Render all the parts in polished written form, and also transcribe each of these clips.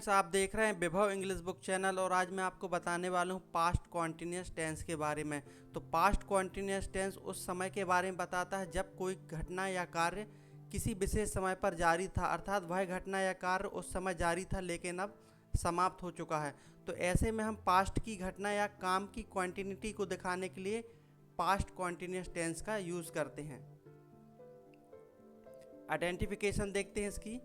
Friends, आप देख रहे हैं विभव इंग्लिश बुक चैनल और आज मैं आपको बताने वाला हूँ पास्ट कॉन्टिन्यूस टेंस के बारे में। तो पास्ट कॉन्टिन्यूस टेंस उस समय के बारे में बताता है जब कोई घटना या कार्य किसी विशेष समय पर जारी था, अर्थात वह घटना या कार्य उस समय जारी था लेकिन अब समाप्त हो चुका है। तो ऐसे में हम पास्ट की घटना या काम की कॉन्टिन्यूटी को दिखाने के लिए पास्ट कॉन्टिन्यूस टेंस का यूज़ करते हैं। आइडेंटिफिकेशन देखते हैं इसकी।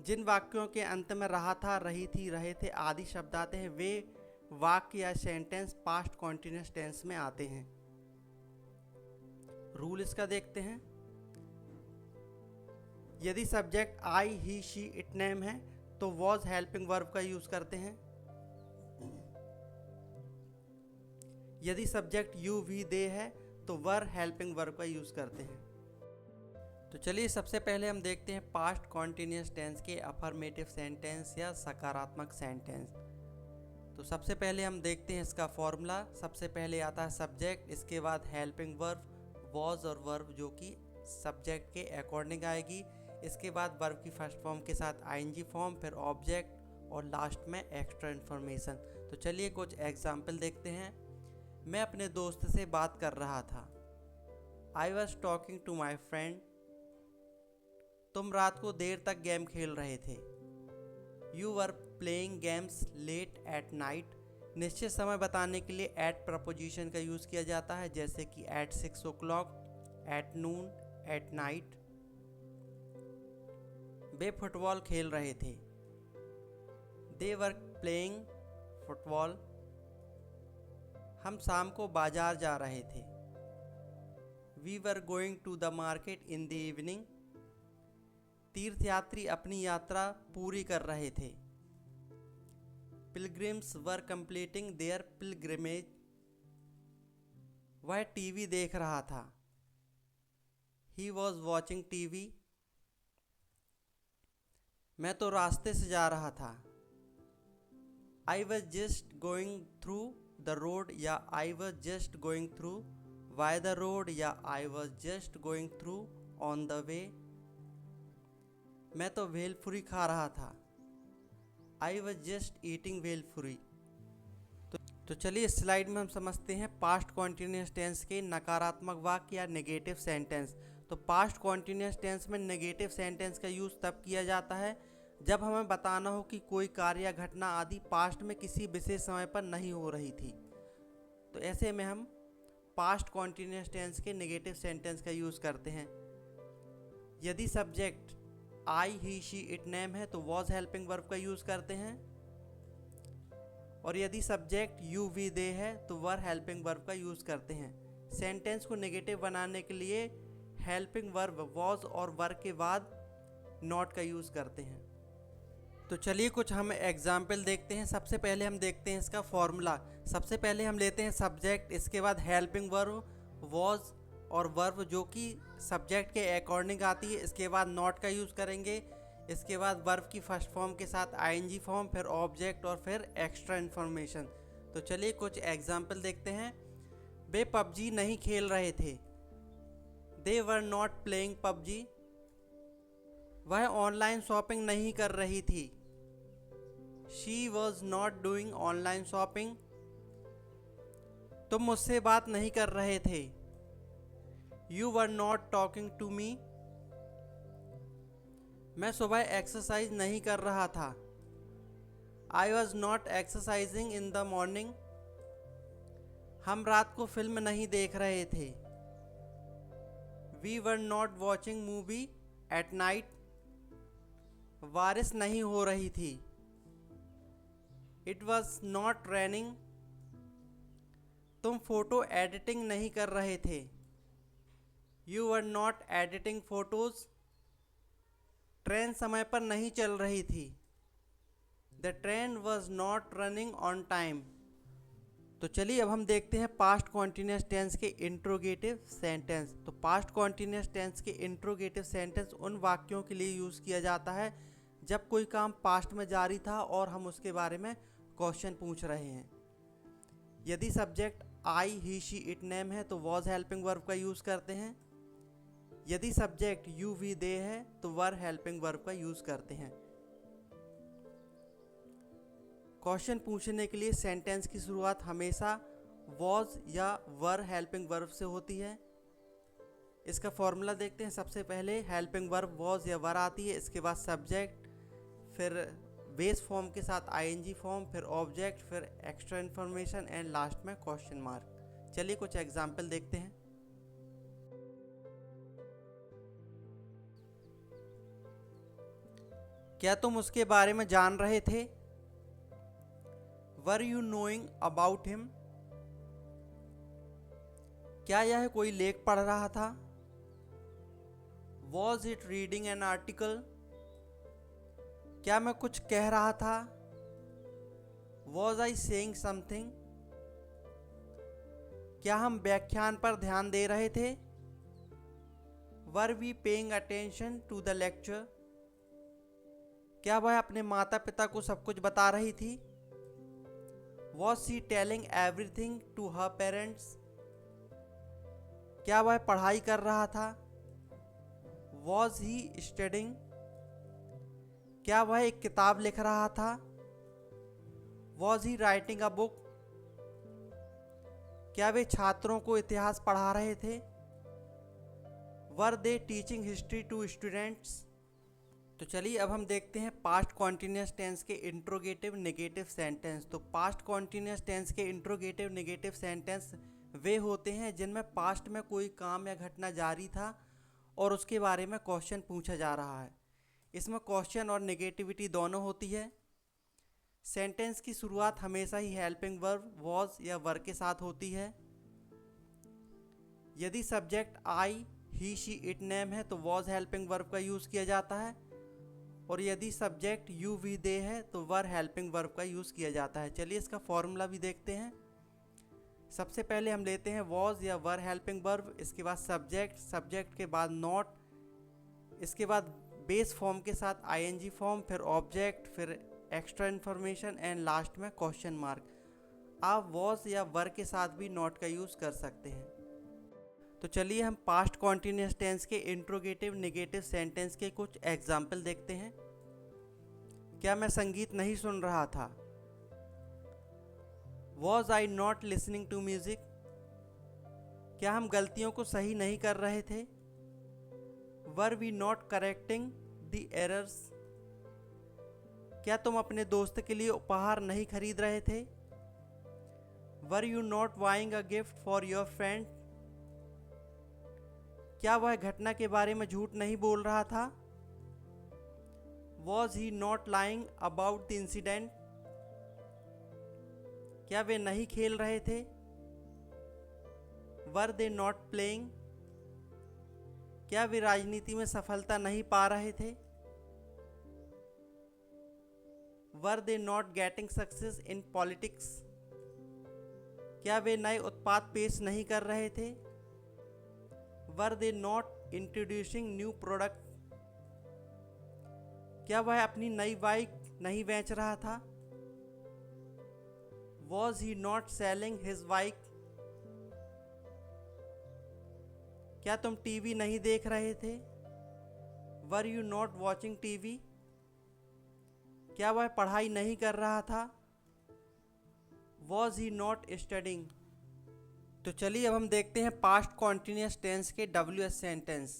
जिन वाक्यों के अंत में रहा था, रही थी, रहे थे आदि शब्द आते हैं वे वाक्य या सेंटेंस पास्ट कॉन्टिन्यूस टेंस में आते हैं। रूल इसका देखते हैं। यदि subject I, he, she, it, name है तो वॉज हेल्पिंग वर्ब का यूज करते हैं। यदि सब्जेक्ट यू, वी, दे है तो वर हेल्पिंग वर्ब का यूज करते हैं। तो चलिए सबसे पहले हम देखते हैं पास्ट कॉन्टिन्यूस टेंस के अफर्मेटिव सेंटेंस या सकारात्मक सेंटेंस। तो सबसे पहले हम देखते हैं इसका फॉर्मूला। सबसे पहले आता है सब्जेक्ट, इसके बाद हेल्पिंग वर्ब वॉज और वर्ब जो कि सब्जेक्ट के अकॉर्डिंग आएगी। इसके बाद वर्ब की फर्स्ट फॉर्म के साथ आईएनजी फॉर्म, फिर ऑब्जेक्ट और लास्ट में एक्स्ट्रा इन्फॉर्मेशन। तो चलिए कुछ एग्जाम्पल देखते हैं। मैं अपने दोस्त से बात कर रहा था। I was talking to my friend. तुम रात को देर तक गेम खेल रहे थे। You were playing games late at night. निश्चित समय बताने के लिए एट प्रपोजिशन का यूज़ किया जाता है, जैसे कि at 6 o'clock, at noon, at night. वे फुटबॉल खेल रहे थे। They were playing football. हम शाम को बाजार जा रहे थे। We were going to the market in the evening. तीर्थयात्री अपनी यात्रा पूरी कर रहे थे। Pilgrims were completing their pilgrimage. वह टीवी देख रहा था। He was watching TV. मैं तो रास्ते से जा रहा था। I was just going through the road या I was just going through by the road या I was just going through on the way. मैं तो भेलपुरी खा रहा था। I was just eating bhelpuri. तो चलिए इस स्लाइड में हम समझते हैं पास्ट कॉन्टिन्यूस टेंस के नकारात्मक वाक्य या नेगेटिव सेंटेंस। तो पास्ट कॉन्टिन्यूस टेंस में नेगेटिव सेंटेंस का यूज़ तब किया जाता है जब हमें बताना हो कि कोई कार्य या घटना आदि पास्ट में किसी विशेष समय पर नहीं हो रही थी। तो ऐसे में हम पास्ट कॉन्टिन्यूस टेंस के नेगेटिव सेंटेंस का यूज़ करते हैं। यदि subject I, he, she, it, name है तो वॉज हेल्पिंग वर्ब का यूज़ करते हैं। और यदि सब्जेक्ट यू, वी, दे है तो वर हेल्पिंग वर्ब का यूज़ करते हैं। सेंटेंस को नेगेटिव बनाने के लिए हेल्पिंग वर्ब वॉज और वर के बाद नॉट का यूज़ करते हैं। तो चलिए कुछ हम एग्जाम्पल देखते हैं। सबसे पहले हम देखते हैं इसका फॉर्मूला। सबसे पहले हम लेते हैं सब्जेक्ट, इसके बाद हेल्पिंग वर्ब वॉज और वर्ब जो कि सब्जेक्ट के अकॉर्डिंग आती है। इसके बाद नॉट का यूज़ करेंगे। इसके बाद वर्ब की फर्स्ट फॉर्म के साथ आईएनजी फॉर्म, फिर ऑब्जेक्ट और फिर एक्स्ट्रा इन्फॉर्मेशन। तो चलिए कुछ एग्जाम्पल देखते हैं। वे पबजी नहीं खेल रहे थे। They were not playing PUBG. वह ऑनलाइन शॉपिंग नहीं कर रही थी। She was not doing online shopping. तुम मुझसे बात नहीं कर रहे थे। You were not talking to me. मैं सुबह एक्सरसाइज नहीं कर रहा था। I was not exercising in the morning. हम रात को फिल्म नहीं देख रहे थे। We were not watching movie at night. बारिश नहीं हो रही थी। It was not raining. तुम फोटो एडिटिंग नहीं कर रहे थे। You were not editing photos. Train समय पर नहीं चल रही थी। The train was not running on time. तो चलिए अब हम देखते हैं पास्ट कॉन्टिन्यूस टेंस के इंट्रोगेटिव सेंटेंस। तो पास्ट कॉन्टिन्यूस टेंस के इंट्रोगेटिव सेंटेंस उन वाक्यों के लिए यूज़ किया जाता है जब कोई काम पास्ट में जारी था और हम उसके बारे में क्वेश्चन पूछ रहे हैं। यदि subject I, he, she, it, name है तो वॉज हेल्पिंग वर्ब का यूज़ करते हैं। यदि सब्जेक्ट यू, वी, दे है तो वर हेल्पिंग वर्ब का यूज़ करते हैं। क्वेश्चन पूछने के लिए सेंटेंस की शुरुआत हमेशा वॉज या वर हेल्पिंग वर्ब से होती है। इसका फॉर्मूला देखते हैं। सबसे पहले हेल्पिंग वर्ब वॉज या वर आती है, इसके बाद सब्जेक्ट, फिर बेस फॉर्म के साथ आईएनजी फॉर्म, फिर ऑब्जेक्ट, फिर एक्स्ट्रा इन्फॉर्मेशन एंड लास्ट में क्वेश्चन मार्क। चलिए कुछ एग्जाम्पल देखते हैं। क्या तुम उसके बारे में जान रहे थे? Were you knowing about him? क्या यह कोई लेख पढ़ रहा था? Was it reading an article? क्या मैं कुछ कह रहा था? Was I saying something? क्या हम व्याख्यान पर ध्यान दे रहे थे? Were we paying attention to the lecture? क्या वह अपने माता पिता को सब कुछ बता रही थी? Was she telling everything to her parents? क्या वह पढ़ाई कर रहा था? Was he studying? क्या वह एक किताब लिख रहा था? Was he writing a book? क्या वे छात्रों को इतिहास पढ़ा रहे थे? Were they teaching history to students? तो चलिए अब हम देखते हैं पास्ट कॉन्टिन्यूस टेंस के इंट्रोगेटिव नेगेटिव सेंटेंस। तो पास्ट कॉन्टिन्यूस टेंस के इंट्रोगेटिव नेगेटिव सेंटेंस वे होते हैं जिनमें पास्ट में कोई काम या घटना जारी था और उसके बारे में क्वेश्चन पूछा जा रहा है। इसमें क्वेश्चन और नेगेटिविटी दोनों होती है। सेंटेंस की शुरुआत हमेशा ही हेल्पिंग वर्ब वॉज या वर के साथ होती है। यदि subject I, he, she, it, name है तो वॉज हेल्पिंग वर्ब का यूज़ किया जाता है, और यदि सब्जेक्ट यू, वी, दे है तो वर हेल्पिंग वर्ब का यूज़ किया जाता है। चलिए इसका फॉर्मूला भी देखते हैं। सबसे पहले हम लेते हैं वॉज या वर हेल्पिंग वर्ब, इसके बाद सब्जेक्ट, सब्जेक्ट के बाद नॉट, इसके बाद बेस फॉर्म के साथ आईएनजी फॉर्म, फिर ऑब्जेक्ट, फिर एक्स्ट्रा इन्फॉर्मेशन एंड लास्ट में क्वेश्चन मार्क। आप वॉज या वर के साथ भी नॉट का यूज़ कर सकते हैं। तो चलिए हम पास्ट कॉन्टिन्यूस टेंस के इंट्रोगेटिव नेगेटिव सेंटेंस के कुछ एग्जाम्पल देखते हैं। क्या मैं संगीत नहीं सुन रहा था? Was I not listening to music? क्या हम गलतियों को सही नहीं कर रहे थे? Were we not correcting the errors? क्या तुम अपने दोस्त के लिए उपहार नहीं खरीद रहे थे? Were you not buying a gift for your friend? क्या वह घटना के बारे में झूठ नहीं बोल रहा था? Was he not lying about the incident? क्या वे नहीं खेल रहे थे? Were they not playing? क्या वे राजनीति में सफलता नहीं पा रहे थे? Were they not getting success in politics? क्या वे नए उत्पाद पेश नहीं कर रहे थे? Were they not introducing new product? क्या वह अपनी नई बाइक नहीं बेच रहा था? Was he not selling his bike? क्या तुम टीवी नहीं देख रहे थे? Were you not watching TV? क्या वह पढ़ाई नहीं कर रहा था? Was he not studying? तो चलिए अब हम देखते हैं पास्ट कॉन्टिन्यूस टेंस के WH सेंटेंस।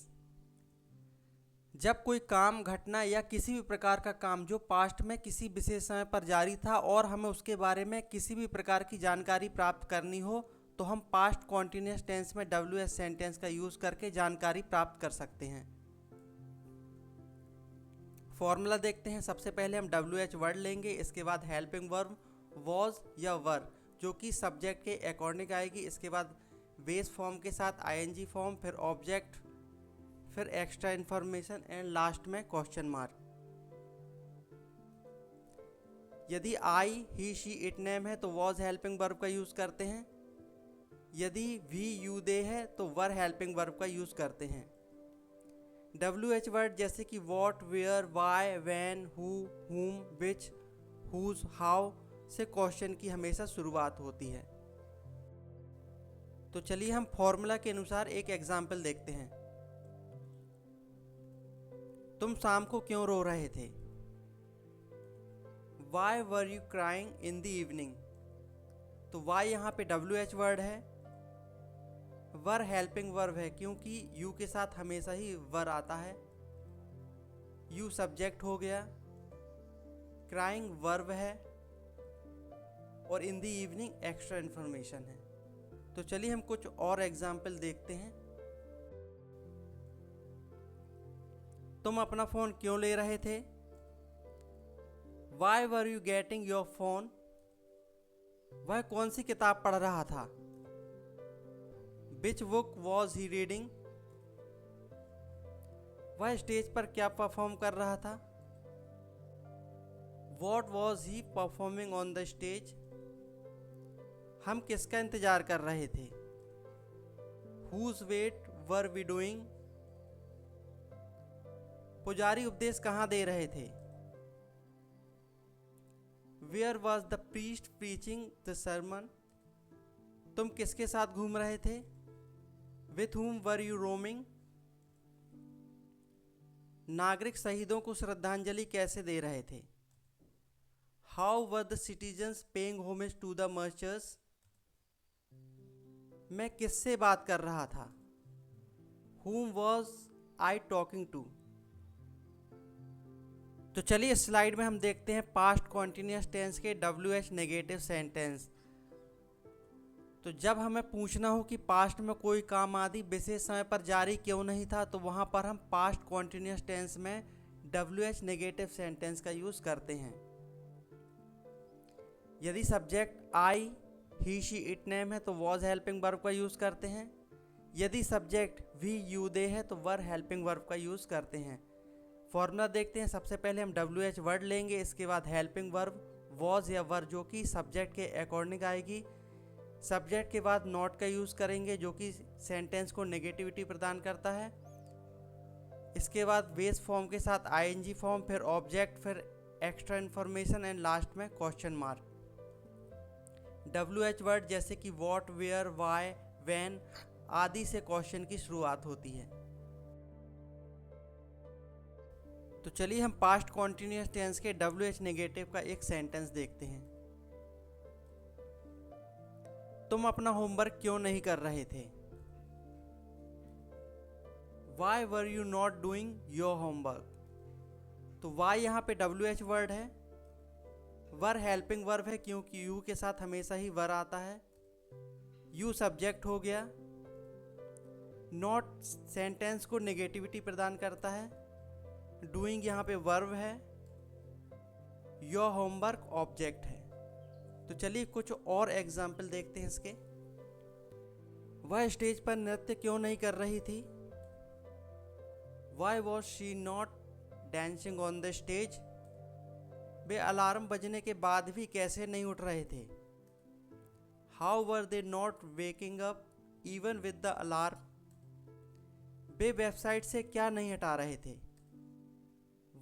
जब कोई काम, घटना या किसी भी प्रकार का काम जो पास्ट में किसी विशेष समय पर जारी था और हमें उसके बारे में किसी भी प्रकार की जानकारी प्राप्त करनी हो तो हम पास्ट कॉन्टिन्यूस टेंस में WH सेंटेंस का यूज़ करके जानकारी प्राप्त कर सकते हैं। फॉर्मूला देखते हैं। सबसे पहले हम WH वर्ड लेंगे, इसके बाद हेल्पिंग वर्ब वॉज या वर जो कि सब्जेक्ट के अकॉर्डिंग आएगी, इसके बाद बेस फॉर्म के साथ ING फॉर्म, फिर ऑब्जेक्ट, फिर एक्स्ट्रा इन्फॉर्मेशन एंड लास्ट में क्वेश्चन मार्क। यदि I, he, she, it, name है तो वॉज हेल्पिंग वर्ब का यूज़ करते हैं। यदि वी, यू, दे है तो वर हेल्पिंग वर्ब का यूज़ करते हैं। WH वर्ड जैसे कि what, where, why, when, who, whom, which, whose, how से क्वेश्चन की हमेशा शुरुआत होती है। तो चलिए हम फॉर्मूला के अनुसार एक एग्जाम्पल देखते हैं। तुम शाम को क्यों रो रहे थे? Why were you crying in the evening. तो वाई यहाँ पे WH वर्ड है, वर हेल्पिंग वर्ब है क्योंकि यू के साथ हमेशा ही वर आता है। यू सब्जेक्ट हो गया, क्राइंग वर्ब है और इन द इवनिंग एक्स्ट्रा इन्फॉर्मेशन है। तो चलिए हम कुछ और एग्जाम्पल देखते हैं। तुम अपना फ़ोन क्यों ले रहे थे? Why were you getting your phone. वह कौन सी किताब पढ़ रहा था? Which book was he reading. वह स्टेज पर क्या परफॉर्म कर रहा था? What was he performing on the stage. हम किसका इंतजार कर रहे थे? Whose wait were we doing. पुजारी उपदेश कहाँ दे रहे थे? Where was the priest preaching the sermon. तुम किसके साथ घूम रहे थे? With whom were you roaming. नागरिक शहीदों को श्रद्धांजलि कैसे दे रहे थे? How were the citizens paying homage to the martyrs. मैं किससे बात कर रहा था? Whom was I talking to? तो चलिए इस स्लाइड में हम देखते हैं पास्ट कॉन्टिन्यूअस टेंस के WH नेगेटिव सेंटेंस। तो जब हमें पूछना हो कि पास्ट में कोई काम आदि विशेष समय पर जारी क्यों नहीं था, तो वहाँ पर हम पास्ट कॉन्टिन्यूअस टेंस में WH नेगेटिव सेंटेंस का यूज़ करते हैं। यदि subject I, he, she, it, name है तो वॉज हेल्पिंग वर्ब का यूज़ करते हैं। यदि सब्जेक्ट वी, यू, दे है तो वर हेल्पिंग वर्ब का यूज़ करते हैं। फॉर्मूला देखते हैं। सबसे पहले हम WH वर्ड लेंगे, इसके बाद हेल्पिंग वर्ब वॉज या वर जो कि सब्जेक्ट के अकॉर्डिंग आएगी। सब्जेक्ट के बाद नॉट का यूज़ करेंगे जो कि सेंटेंस को नेगेटिविटी प्रदान करता है। इसके बाद बेस फॉर्म के साथ ING फॉर्म, फिर ऑब्जेक्ट, फिर एक्स्ट्रा इन्फॉर्मेशन एंड लास्ट में क्वेश्चन मार्क। WH वर्ड जैसे कि वॉट, वेयर, वाई, व्हेन आदि से क्वेश्चन की शुरुआत होती है। तो चलिए हम पास्ट कॉन्टिन्यूअस टेंस के WH नेगेटिव का एक सेंटेंस देखते हैं। तुम अपना होमवर्क क्यों नहीं कर रहे थे? Why were you not doing your homework? तो why यहाँ पे WH वर्ड है, वर हेल्पिंग वर्ब है क्योंकि यू के साथ हमेशा ही वर आता है। यू सब्जेक्ट हो गया। नॉट सेंटेंस को नेगेटिविटी प्रदान करता है। डूइंग यहाँ पे वर्ब है। योर होमवर्क ऑब्जेक्ट है। तो चलिए कुछ और एग्जाम्पल देखते हैं इसके। वह स्टेज पर नृत्य क्यों नहीं कर रही थी? Why was she not dancing on the stage? Way alarm बजने के बाद भी कैसे नहीं उठ रहे थे? How were they not waking up even with the alarm? Way website से क्या नहीं हटा रहे थे?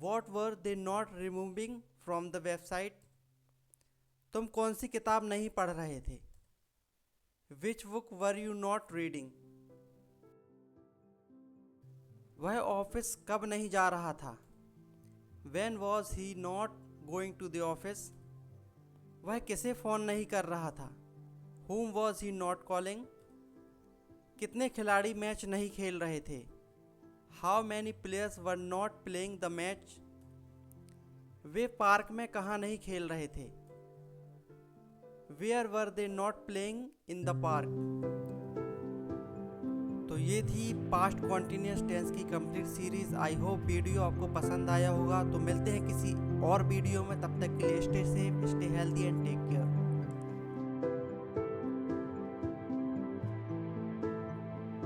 What were they not removing from the website? तुम कौन सी किताब नहीं पढ़ रहे थे? Which book were you not reading? वह ऑफिस कब नहीं जा रहा था? When was he not going to the office? वह किसे फ़ोन नहीं कर रहा था? Whom was he not calling? कितने खिलाड़ी मैच नहीं खेल रहे थे? How many players were not playing the match? Way park में कहाँ नहीं खेल रहे थे? Where were they not playing in the park? तो ये थी पास्ट कॉन्टिन्यूअस टेंस की complete series. I hope video आपको पसंद आया होगा। तो मिलते हैं किसी और वीडियो में, तब तक के लिए stay safe, stay healthy and take